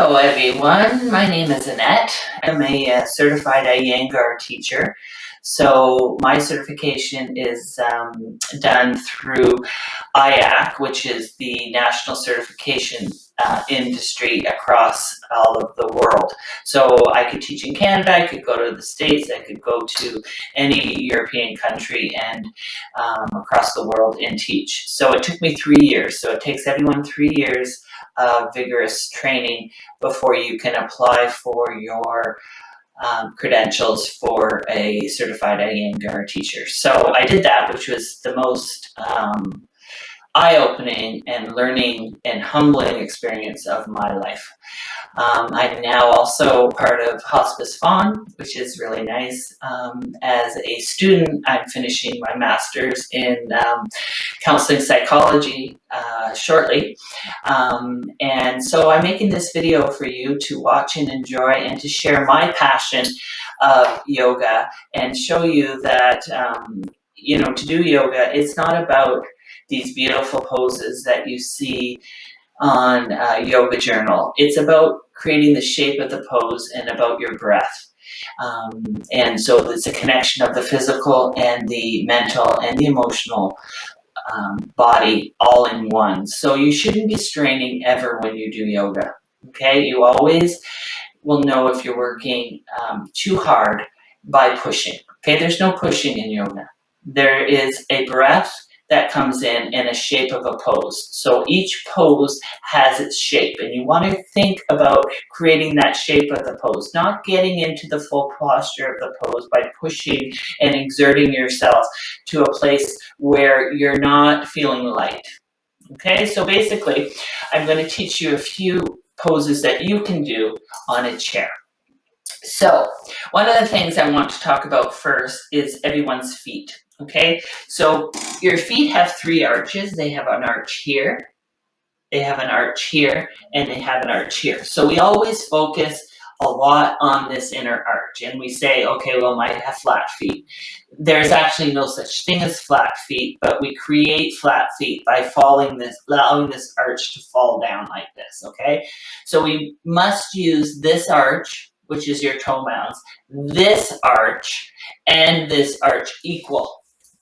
Hello everyone, my name is Annette. I'm a certified Iyengar teacher. So my certification is done through IAC, which is the national certification industry across all of the world. So I could teach in Canada, I could go to the States, I could go to any European country and across the world and teach. So it took me 3 years. So it takes everyone 3 years of vigorous training before you can apply for your credentials for a certified Iyengar teacher. So I did that, which was the most eye-opening and learning and humbling experience of my life. I'm now also part of Hospice Vaughan, which is really nice. As a student, I'm finishing my master's in counseling psychology shortly. And so I'm making this video for you to watch and enjoy and to share my passion of yoga and show you that, to do yoga, it's not about these beautiful poses that you see on Yoga Journal. It's about creating the shape of the pose and about your breath. And so it's a connection of the physical and the mental and the emotional body all in one. So you shouldn't be straining ever when you do yoga. Okay, you always will know if you're working too hard by pushing. Okay, there's no pushing in yoga. There is a breath that comes in a shape of a pose. So each pose has its shape, and you want to think about creating that shape of the pose, not getting into the full posture of the pose by pushing and exerting yourself to a place where you're not feeling light. Okay, so basically, I'm going to teach you a few poses that you can do on a chair. So one of the things I want to talk about first is everyone's feet. Okay, so your feet have 3 arches. They have an arch here, they have an arch here, and they have an arch here. So we always focus a lot on this inner arch, and we say, okay, well, I have flat feet. There's actually no such thing as flat feet, but we create flat feet by allowing this arch to fall down like this, okay? So we must use this arch, which is your toe mounds, this arch, and this arch equal.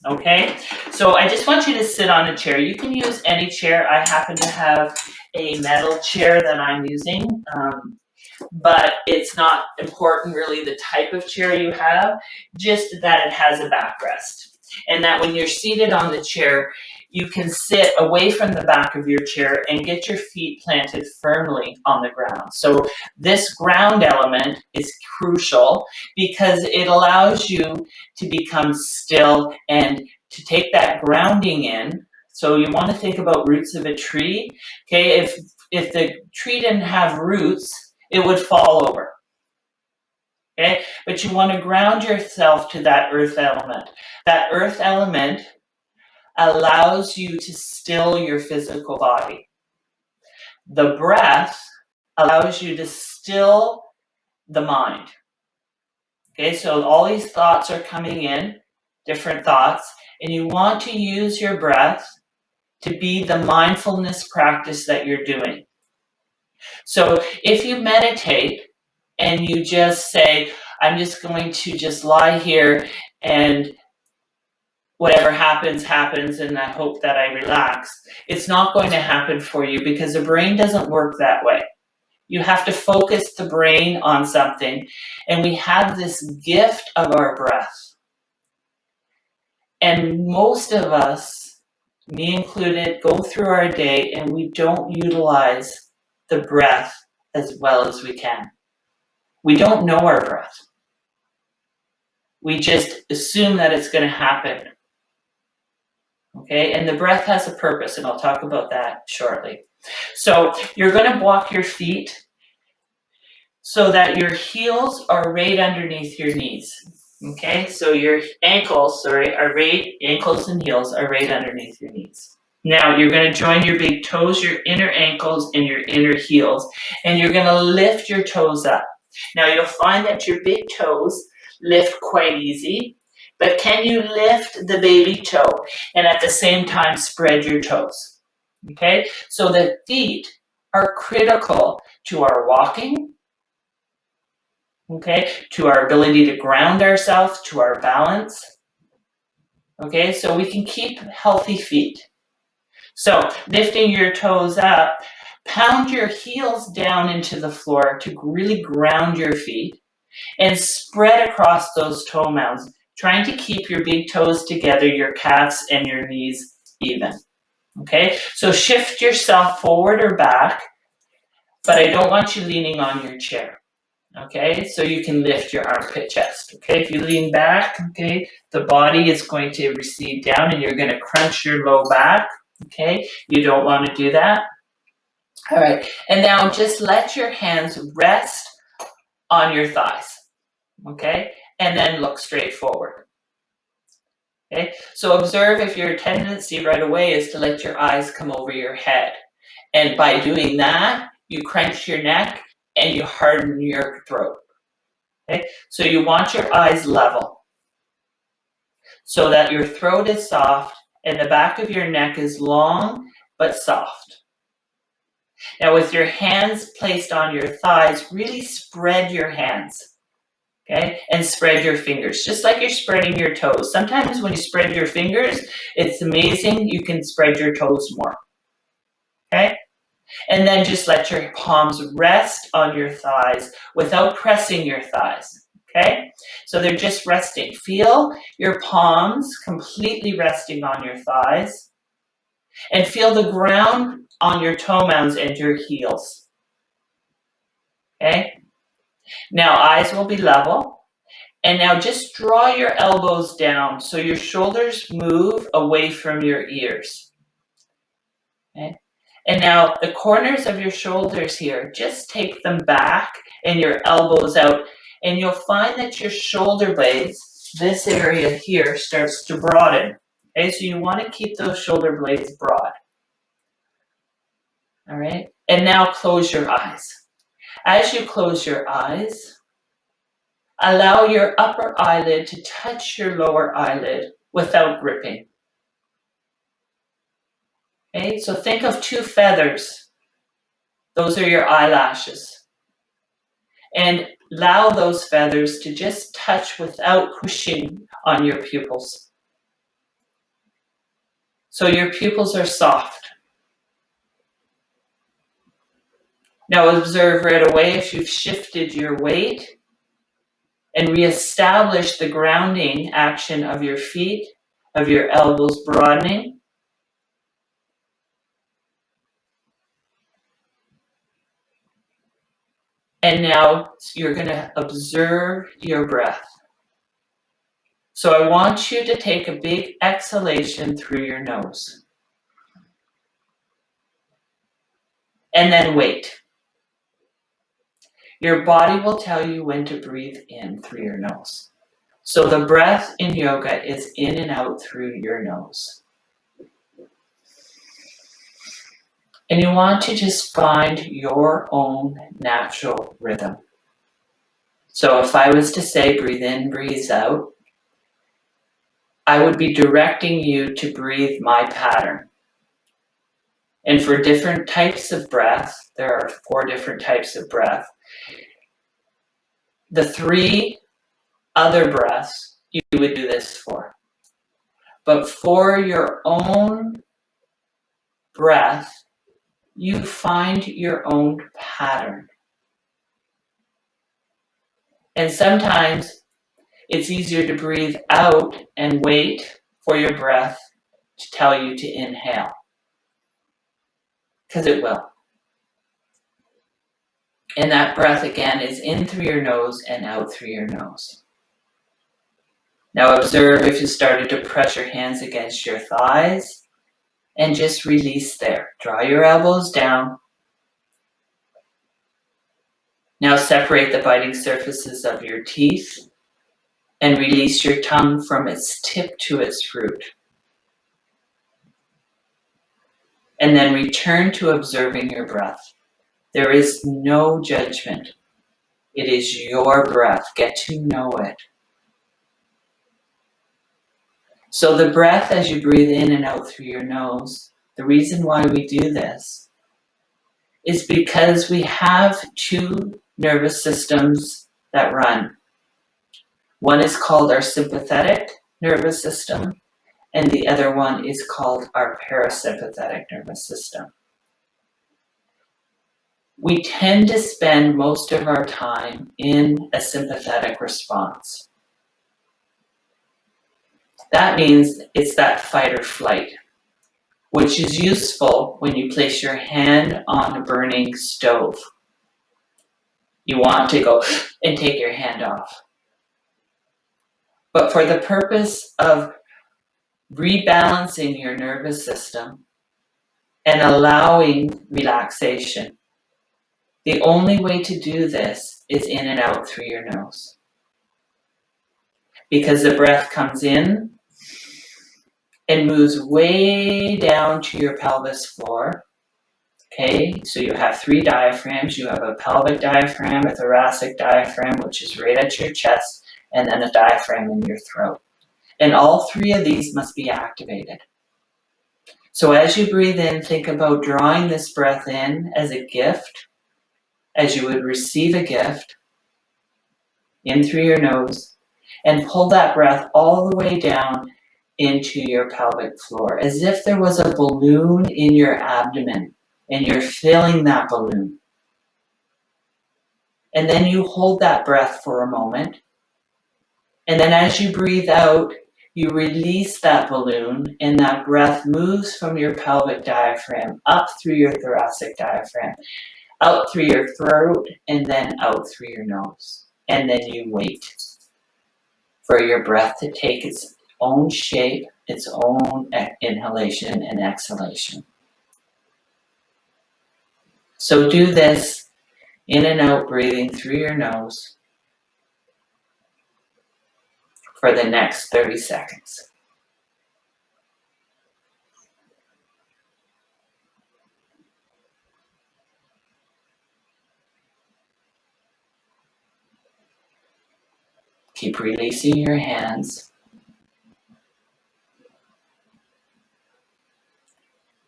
Okay, so I just want you to sit on a chair. You can use any chair. I happen to have a metal chair that I'm using, but it's not important really the type of chair you have, just that it has a backrest. And that when you're seated on the chair, you can sit away from the back of your chair and get your feet planted firmly on the ground. So this ground element is crucial because it allows you to become still and to take that grounding in. So you want to think about roots of a tree. Okay, if the tree didn't have roots, it would fall over. Okay, but you want to ground yourself to that earth element. That earth element allows you to still your physical body. The breath allows you to still the mind. Okay, so all these thoughts are coming in, different thoughts, and you want to use your breath to be the mindfulness practice that you're doing. So if you meditate and you just say, I'm just going to just lie here and whatever happens, happens, and I hope that I relax, it's not going to happen for you because the brain doesn't work that way. You have to focus the brain on something, and we have this gift of our breath. And most of us, me included, go through our day and we don't utilize the breath as well as we can. We don't know our breath. We just assume that it's going to happen. Okay, and the breath has a purpose, and I'll talk about that shortly. So you're going to walk your feet so that your heels are right underneath your knees. Okay, so your ankles and heels are right underneath your knees. Now you're going to join your big toes, your inner ankles, and your inner heels, and you're going to lift your toes up. Now you'll find that your big toes lift quite easy. But can you lift the baby toe and at the same time spread your toes? Okay, so the feet are critical to our walking, okay, to our ability to ground ourselves, to our balance, okay, so we can keep healthy feet. So lifting your toes up, pound your heels down into the floor to really ground your feet and spread across those toe mounds, trying to keep your big toes together, your calves and your knees even. Okay, so shift yourself forward or back, but I don't want you leaning on your chair. Okay, so you can lift your armpit chest. Okay, if you lean back, okay, the body is going to recede down and you're going to crunch your low back. Okay, you don't want to do that. All right, and now just let your hands rest on your thighs. Okay, and then look straight forward. Okay, so observe if your tendency right away is to let your eyes come over your head. And by doing that, you crunch your neck and you harden your throat. Okay, so you want your eyes level so that your throat is soft and the back of your neck is long but soft. Now with your hands placed on your thighs, really spread your hands. Okay, and spread your fingers, just like you're spreading your toes. Sometimes when you spread your fingers, it's amazing, you can spread your toes more. Okay, and then just let your palms rest on your thighs without pressing your thighs. Okay, so they're just resting. Feel your palms completely resting on your thighs and feel the ground on your toe mounds and your heels. Okay, now eyes will be level. And now just draw your elbows down so your shoulders move away from your ears. Okay? And now the corners of your shoulders here, just take them back and your elbows out. And you'll find that your shoulder blades, this area here, starts to broaden. Okay, so you want to keep those shoulder blades broad. All right, and now close your eyes. As you close your eyes, allow your upper eyelid to touch your lower eyelid without gripping. Okay, so think of two feathers. Those are your eyelashes. And allow those feathers to just touch without pushing on your pupils. So your pupils are soft. Now observe right away if you've shifted your weight and reestablish the grounding action of your feet, of your elbows broadening. And now you're going to observe your breath. So I want you to take a big exhalation through your nose. And then wait. Your body will tell you when to breathe in through your nose. So the breath in yoga is in and out through your nose. And you want to just find your own natural rhythm. So if I was to say breathe in, breathe out, I would be directing you to breathe my pattern. And for different types of breath, there are 4 different types of breath. The 3 other breaths you would do this for. But for your own breath, you find your own pattern. And sometimes it's easier to breathe out and wait for your breath to tell you to inhale. Because it will. And that breath again is in through your nose and out through your nose. Now observe if you started to press your hands against your thighs and just release there. Draw your elbows down. Now separate the biting surfaces of your teeth and release your tongue from its tip to its root. And then return to observing your breath. There is no judgment. It is your breath. Get to know it. So the breath as you breathe in and out through your nose, the reason why we do this is because we have two nervous systems that run. One is called our sympathetic nervous system, and the other one is called our parasympathetic nervous system. We tend to spend most of our time in a sympathetic response. That means it's that fight or flight, which is useful when you place your hand on a burning stove. You want to go and take your hand off. But for the purpose of rebalancing your nervous system and allowing relaxation, the only way to do this is in and out through your nose. Because the breath comes in and moves way down to your pelvis floor. Okay, so you have three diaphragms. You have a pelvic diaphragm, a thoracic diaphragm, which is right at your chest, and then a diaphragm in your throat. And all three of these must be activated. So as you breathe in, think about drawing this breath in as a gift, as you would receive a gift, in through your nose, and pull that breath all the way down into your pelvic floor, as if there was a balloon in your abdomen, and you're filling that balloon. And then you hold that breath for a moment, and then as you breathe out, you release that balloon, and that breath moves from your pelvic diaphragm up through your thoracic diaphragm, out through your throat, and then out through your nose. And then you wait for your breath to take its own shape, its own inhalation and exhalation. So do this in and out breathing through your nose for the next 30 seconds. Keep releasing your hands.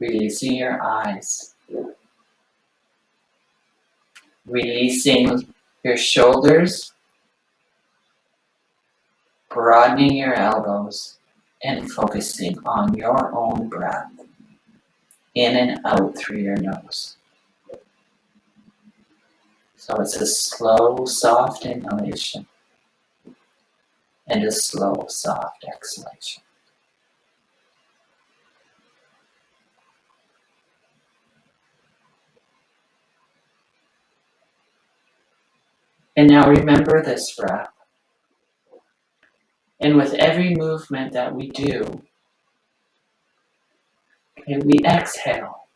Releasing your eyes. Releasing your shoulders. Broadening your elbows and focusing on your own breath in and out through your nose. So it's a slow, soft inhalation and a slow, soft exhalation. And now remember this breath. And with every movement that we do, okay, we exhale.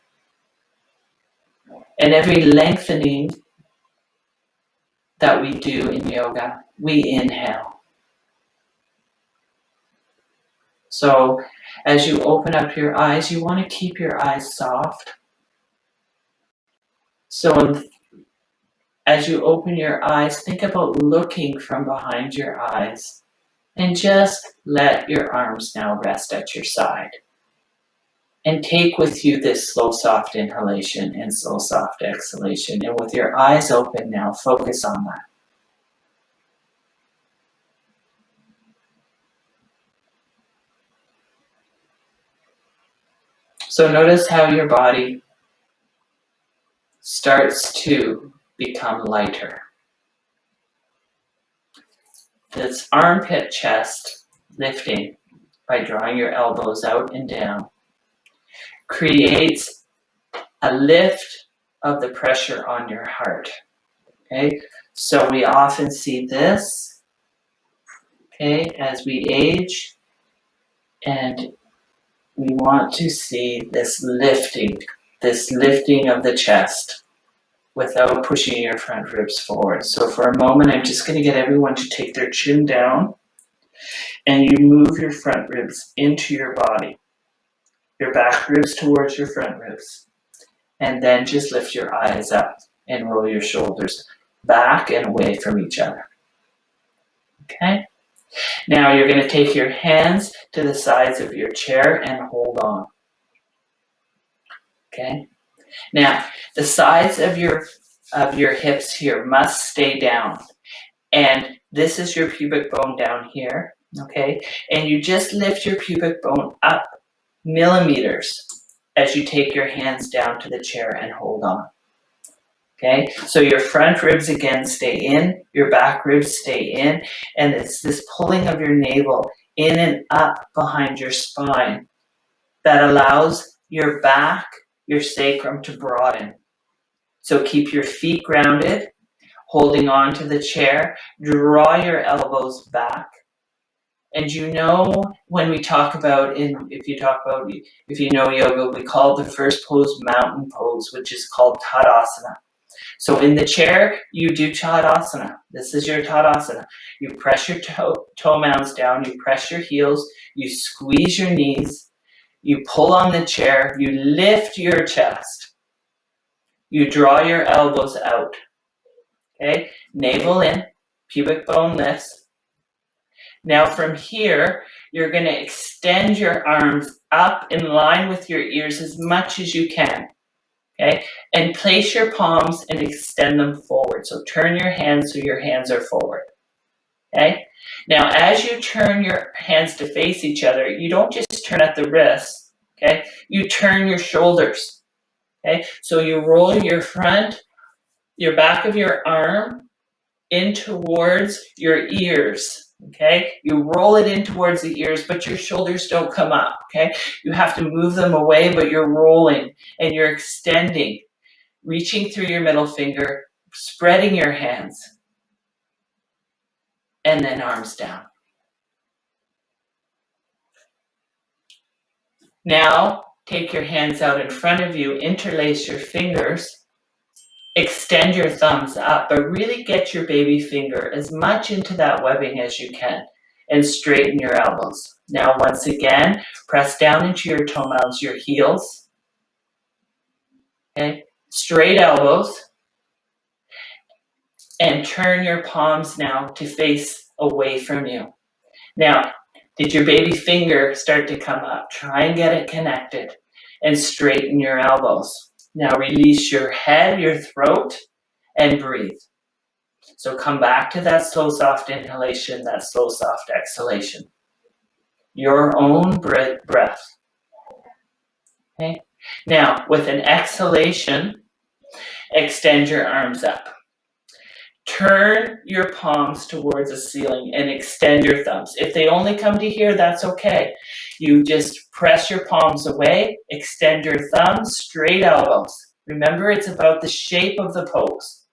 And every lengthening that we do in yoga, we inhale. So as you open up your eyes, you want to keep your eyes soft. So as you open your eyes, think about looking from behind your eyes and just let your arms now rest at your side. And take with you this slow, soft inhalation and slow, soft exhalation. And with your eyes open now, focus on that. So notice how your body starts to become lighter. This armpit chest lifting by drawing your elbows out and down creates a lift of the pressure on your heart. Okay, so we often see this, okay, as we age, and we want to see this lifting of the chest without pushing your front ribs forward. So for a moment, I'm just going to get everyone to take their chin down, and you move your front ribs into your body, your back ribs towards your front ribs, and then just lift your eyes up and roll your shoulders back and away from each other. Okay? Now you're going to take your hands to the sides of your chair and hold on. Okay? Now, the sides of your hips here must stay down. And this is your pubic bone down here, okay? And you just lift your pubic bone up millimeters as you take your hands down to the chair and hold on. Okay, so your front ribs again stay in, your back ribs stay in, and it's this pulling of your navel in and up behind your spine that allows your back, your sacrum to broaden. So keep your feet grounded, holding on to the chair, draw your elbows back. And you know, when we talk about, if you know yoga, we call the first pose mountain pose, which is called Tadasana. So in the chair, you do Tadasana. This is your Tadasana. You press your toe mounds down, you press your heels, you squeeze your knees, you pull on the chair, you lift your chest, you draw your elbows out. Okay, navel in, pubic bone lifts. Now from here, you're going to extend your arms up in line with your ears as much as you can. Okay, and place your palms and extend them forward. So turn your hands so your hands are forward. Okay, now as you turn your hands to face each other, you don't just turn at the wrists. Okay, you turn your shoulders. Okay, so you roll your back of your arm in towards your ears. Okay, you roll it in towards the ears, but your shoulders don't come up. Okay, you have to move them away, but you're rolling and you're extending, reaching through your middle finger, spreading your hands, and then arms down. Now, take your hands out in front of you, interlace your fingers, extend your thumbs up, but really get your baby finger as much into that webbing as you can and straighten your elbows. Now, once again, press down into your toe mounds, your heels. Okay, straight elbows. And turn your palms now to face away from you. Now, did your baby finger start to come up? Try and get it connected and straighten your elbows. Now release your head, your throat, and breathe. So come back to that slow, soft inhalation, that slow, soft exhalation. Your own breath. Okay? Now, with an exhalation, extend your arms up. Turn your palms towards the ceiling and extend your thumbs. If they only come to here, that's okay. You just press your palms away, extend your thumbs, straight elbows. Remember, it's about the shape of the pose.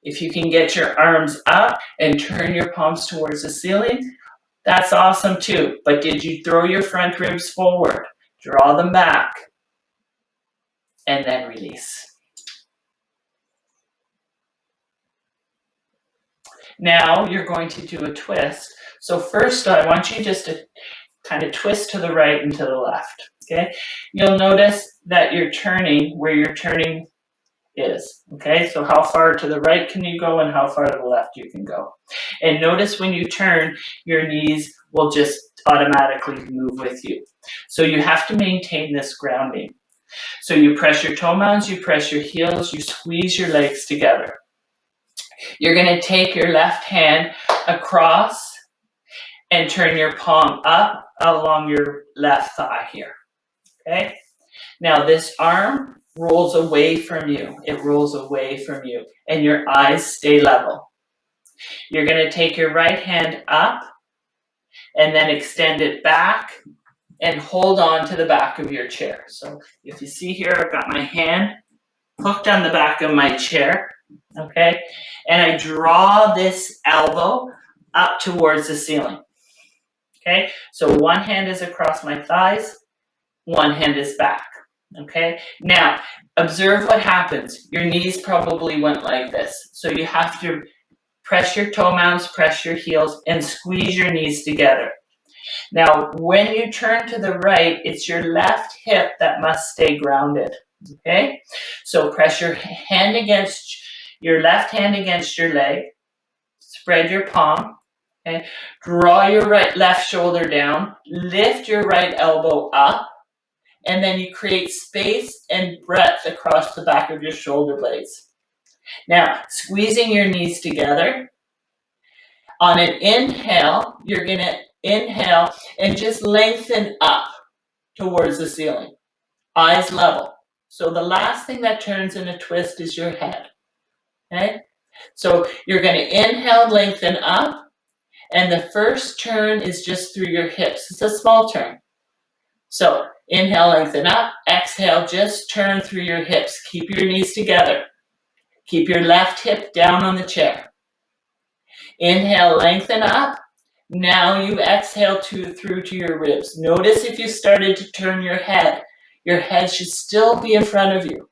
If you can get your arms up and turn your palms towards the ceiling, that's awesome too. But did you throw your front ribs forward? Draw them back and then release. Now you're going to do a twist. So first I want you just to kind of twist to the right and to the left. Okay? You'll notice that you're turning where your turning is. Okay? So how far to the right can you go and how far to the left you can go. And notice when you turn, your knees will just automatically move with you. So you have to maintain this grounding. So you press your toe mounds, you press your heels, you squeeze your legs together. You're going to take your left hand across and turn your palm up along your left thigh here. Okay? Now this arm rolls away from you. It rolls away from you and your eyes stay level. You're going to take your right hand up and then extend it back and hold on to the back of your chair. So if you see here, I've got my hand hooked on the back of my chair. Okay, and I draw this elbow up towards the ceiling. Okay, so one hand is across my thighs, one hand is back. Okay, now observe what happens. Your knees probably went like this. So you have to press your toe mounds, press your heels, and squeeze your knees together. Now, when you turn to the right, it's your left hip that must stay grounded. Okay, so press your hand against your left hand against your leg, spread your palm, okay? Draw your left shoulder down, lift your right elbow up, And then you create space and breadth across the back of your shoulder blades. Now, squeezing your knees together. On an inhale, you're going to inhale and just lengthen up towards the ceiling. Eyes level. So the last thing that turns in a twist is your head. Okay? So you're going to inhale, lengthen up, and the first turn is just through your hips. It's a small turn. So inhale, lengthen up. Exhale, just turn through your hips. Keep your knees together. Keep your left hip down on the chair. Inhale, lengthen up. Now you exhale through to your ribs. Notice if you started to turn your head should still be in front of you.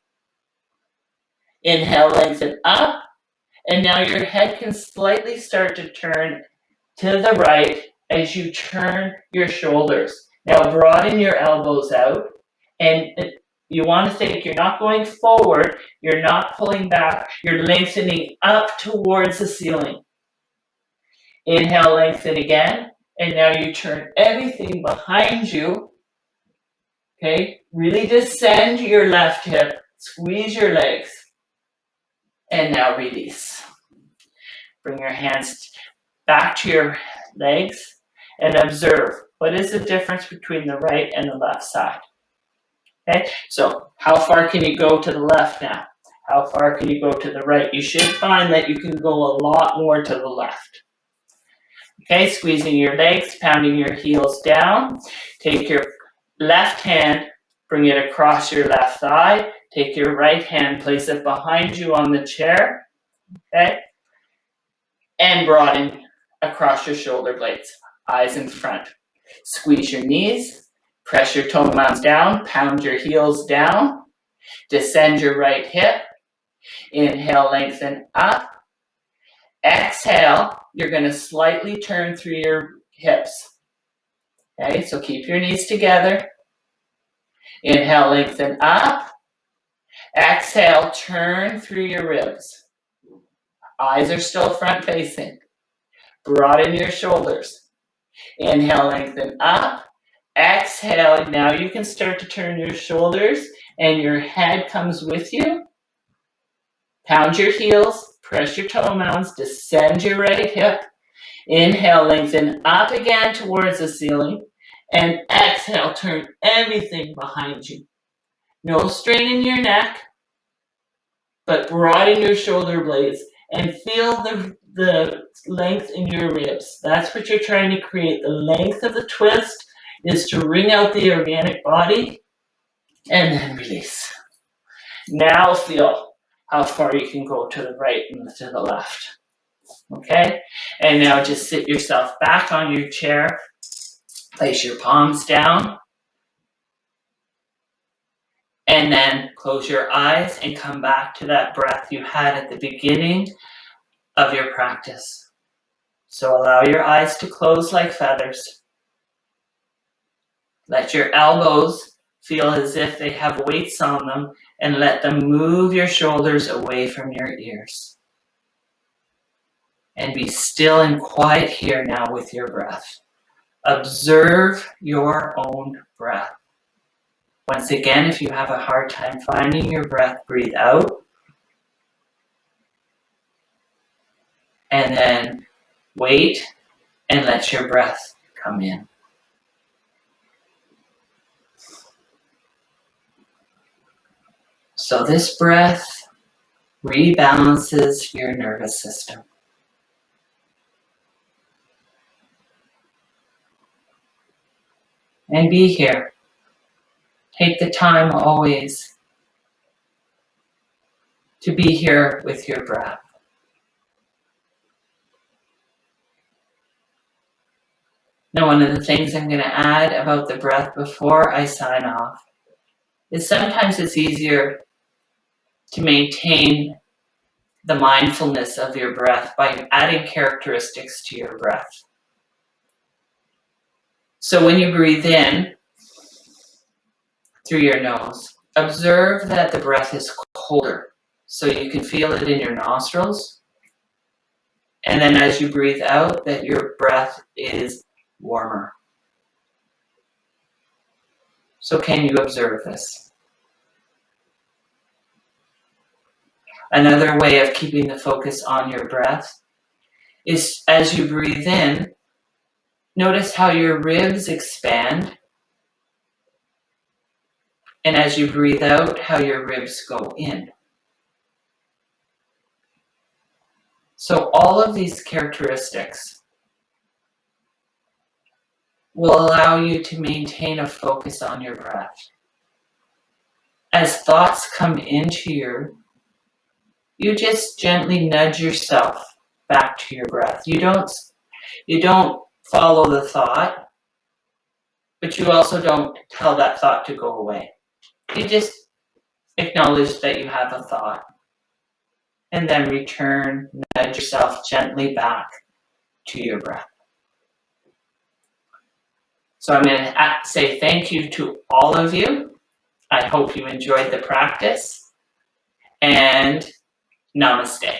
Inhale, lengthen up. And now your head can slightly start to turn to the right as you turn your shoulders. Now broaden your elbows out. And you want to think you're not going forward. You're not pulling back. You're lengthening up towards the ceiling. Inhale, lengthen again. And now you turn everything behind you. Okay? Really descend your left hip. Squeeze your legs. And now release. Bring your hands back to your legs and observe what is the difference between the right and the left side. Okay? So how far can you go to the left now? How far can you go to the right? You should find that you can go a lot more to the left. Okay, squeezing your legs, pounding your heels down. Take your left hand, bring it across your left thigh. Take your right hand, place it behind you on the chair. Okay? And broaden across your shoulder blades. Eyes in front. Squeeze your knees. Press your toe mounds down. Pound your heels down. Descend your right hip. Inhale, lengthen up. Exhale, you're going to slightly turn through your hips. Okay, so keep your knees together. Inhale, lengthen up. Exhale, turn through your ribs. Eyes are still front facing. Broaden your shoulders. Inhale, lengthen up. Exhale, now you can start to turn your shoulders and your head comes with you. Pound your heels. Press your toe mounds, descend your right hip. Inhale, lengthen up again towards the ceiling. And exhale, turn everything behind you. No strain in your neck, but broaden your shoulder blades and feel the length in your ribs. That's what you're trying to create. The length of the twist is to wring out the organic body and then release. Now feel how far you can go to the right and to the left. Okay? And now just sit yourself back on your chair. Place your palms down. And then close your eyes and come back to that breath you had at the beginning of your practice. So allow your eyes to close like feathers. Let your elbows feel as if they have weights on them, and let them move your shoulders away from your ears. And be still and quiet here now with your breath. Observe your own breath. Once again, if you have a hard time finding your breath, breathe out. And then wait and let your breath come in. So this breath rebalances your nervous system. And be here. Take the time always to be here with your breath. Now, one of the things I'm going to add about the breath before I sign off is sometimes it's easier to maintain the mindfulness of your breath by adding characteristics to your breath. So when you breathe in through your nose, observe that the breath is colder, so you can feel it in your nostrils. And then as you breathe out, that your breath is warmer. So can you observe this? Another way of keeping the focus on your breath is as you breathe in, notice how your ribs expand. And as you breathe out, how your ribs go in. So all of these characteristics will allow you to maintain a focus on your breath. As thoughts come into you just gently nudge yourself back to your breath. You don't follow the thought, but you also don't tell that thought to go away. You just acknowledge that you have a thought and then nudge yourself gently back to your breath. So I'm going to say thank you to all of you. I hope you enjoyed the practice, and namaste.